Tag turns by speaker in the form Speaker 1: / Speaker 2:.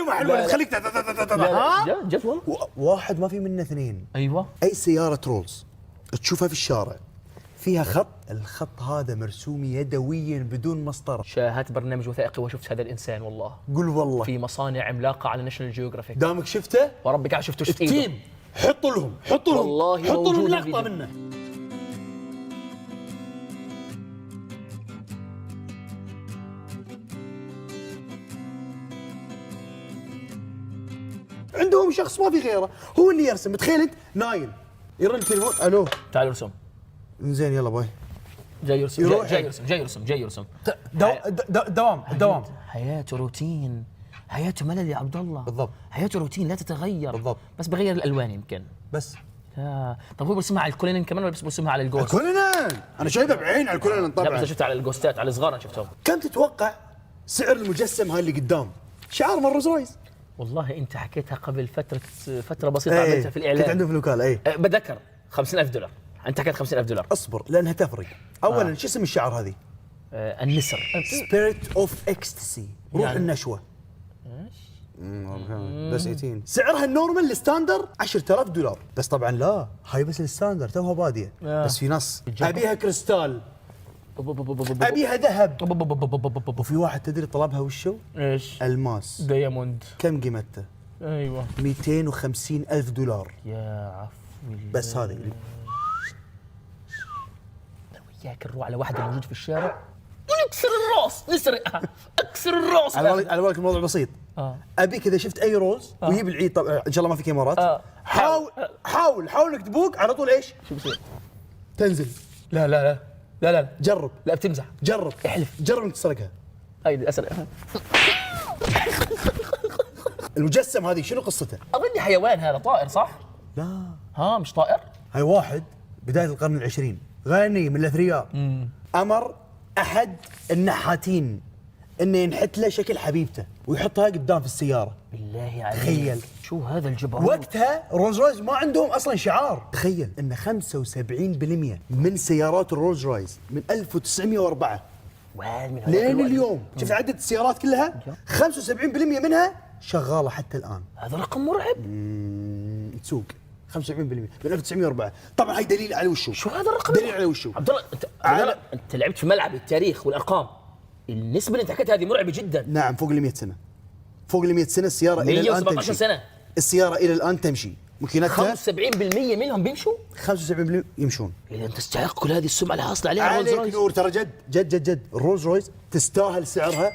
Speaker 1: معلومه حلوه تخليك
Speaker 2: لا جد والله.
Speaker 1: واحد ما في منه اثنين.
Speaker 2: ايوه.
Speaker 1: اي سياره رولز تشوفها في الشارع فيها خط، الخط هذا مرسوم يدويا بدون مسطره.
Speaker 2: شاهدت برنامج وثائقي وشفت هذا الانسان والله.
Speaker 1: قل والله
Speaker 2: في مصانع عملاقه على ناشونال جيوغرافيك.
Speaker 1: دامك شفته
Speaker 2: وربك قاعد شفته شفت ايده.
Speaker 1: التيم حطوا لهم
Speaker 2: والله
Speaker 1: حطوا لهم
Speaker 2: موجود
Speaker 1: لقطه
Speaker 2: الفيديو.
Speaker 1: منه. عندهم شخص ما في غيره هو اللي يرسم. تخيل انت نايم يرن التليفون الو
Speaker 2: تعال ارسم.
Speaker 1: زين يلا باي
Speaker 2: جاي يرسم
Speaker 1: يروح
Speaker 2: جاي يرسم.
Speaker 1: دوام
Speaker 2: حياته روتين، حياته ملل يا عبد الله.
Speaker 1: بالضبط.
Speaker 2: حياته روتين لا تتغير.
Speaker 1: بالضبط.
Speaker 2: بس بغير الالوان يمكن.
Speaker 1: بس
Speaker 2: طب هو برسمها على الكولينن كمان ولا بس برسمها على الجوست؟
Speaker 1: الكولينن انا شايفه بعين على الكولينن
Speaker 2: لا
Speaker 1: طبعا.
Speaker 2: بس شفتها على الجوستات على الصغار انا شفتهم.
Speaker 1: كم تتوقع سعر المجسم هاي اللي قدام؟ شعار من روز رويس.
Speaker 2: والله انت حكيتها قبل فتره بسيطه عملتها في الاعلان.
Speaker 1: كنت عندهم في الوكاله
Speaker 2: بتذكر $50,000. انت حكيت $50,000.
Speaker 1: اصبر لانها تفرق. اولا شو اسم الشعار هذه؟
Speaker 2: النسر.
Speaker 1: سبيريت اوف اكستسي، روح
Speaker 2: يعني.
Speaker 1: النشوه. بس 18 سعرها النورمال الستاندر $10,000. بس طبعا لا هاي بس الستاندر توها باديه. بس في ناس ابيها كريستال، ابيها ذهب، وفي واحد تدري طلبها وشو؟
Speaker 2: ايش؟
Speaker 1: الماس.
Speaker 2: دايموند.
Speaker 1: كم قيمته؟
Speaker 2: ايوه
Speaker 1: $250,000.
Speaker 2: يا عفو.
Speaker 1: بس هذه
Speaker 2: انا وياك نروح على واحده موجود في الشارع ونكسر الراس نسرقها. اكسر الراس.
Speaker 1: على بالك الموضوع بسيط. ابيك اذا شفت اي روز ويجيب العيد طبعا ان شاء الله ما في كاميرات. حاول انك تبوق على طول ايش؟
Speaker 2: شو بصير؟
Speaker 1: تنزل.
Speaker 2: لا
Speaker 1: جرب.
Speaker 2: لا بتمزح.
Speaker 1: جرب
Speaker 2: احلف.
Speaker 1: جرب انك تسرقها.
Speaker 2: هاي اسرق.
Speaker 1: المجسم هذه شنو قصته؟
Speaker 2: اظني حيوان هذا، طائر صح؟
Speaker 1: لا
Speaker 2: مش طائر؟
Speaker 1: هاي واحد بدايه القرن العشرين غني من الاثرياء امر احد النحاتين انه ينحت له شكل حبيبته ويحطها قدام في السياره.
Speaker 2: بالله عليك
Speaker 1: تخيل.
Speaker 2: شو هذا الجبروت.
Speaker 1: وقتها رولز رويس ما عندهم اصلا شعار. تخيل ان 75% من سيارات الرولز رويس من 1904 لين اليوم شوف عدد السيارات كلها 75% منها شغاله حتى الان.
Speaker 2: هذا رقم مرعب.
Speaker 1: تسوق 75% من 1904. طبعا هاي دليل على وشو.
Speaker 2: شو هذا الرقم؟
Speaker 1: دليل على وشو.
Speaker 2: عبد الله انت لعبت في ملعب التاريخ والارقام. النسبه اللي انت حكيتها هذه مرعبه جدا.
Speaker 1: نعم فوق ال 100 سنه. فوق ال 100 سنه السياره الى الان
Speaker 2: 117
Speaker 1: تمشي.
Speaker 2: سنه.
Speaker 1: السياره الى الان تمشي. ماكينتها
Speaker 2: 75% منهم بيمشوا.
Speaker 1: 75% يمشون.
Speaker 2: اذا انت تستحق كل هذه السمعه اللي حاصله عليها رولز
Speaker 1: عليك
Speaker 2: رويس.
Speaker 1: نور. ترى جد الرولز رويس تستاهل سعرها.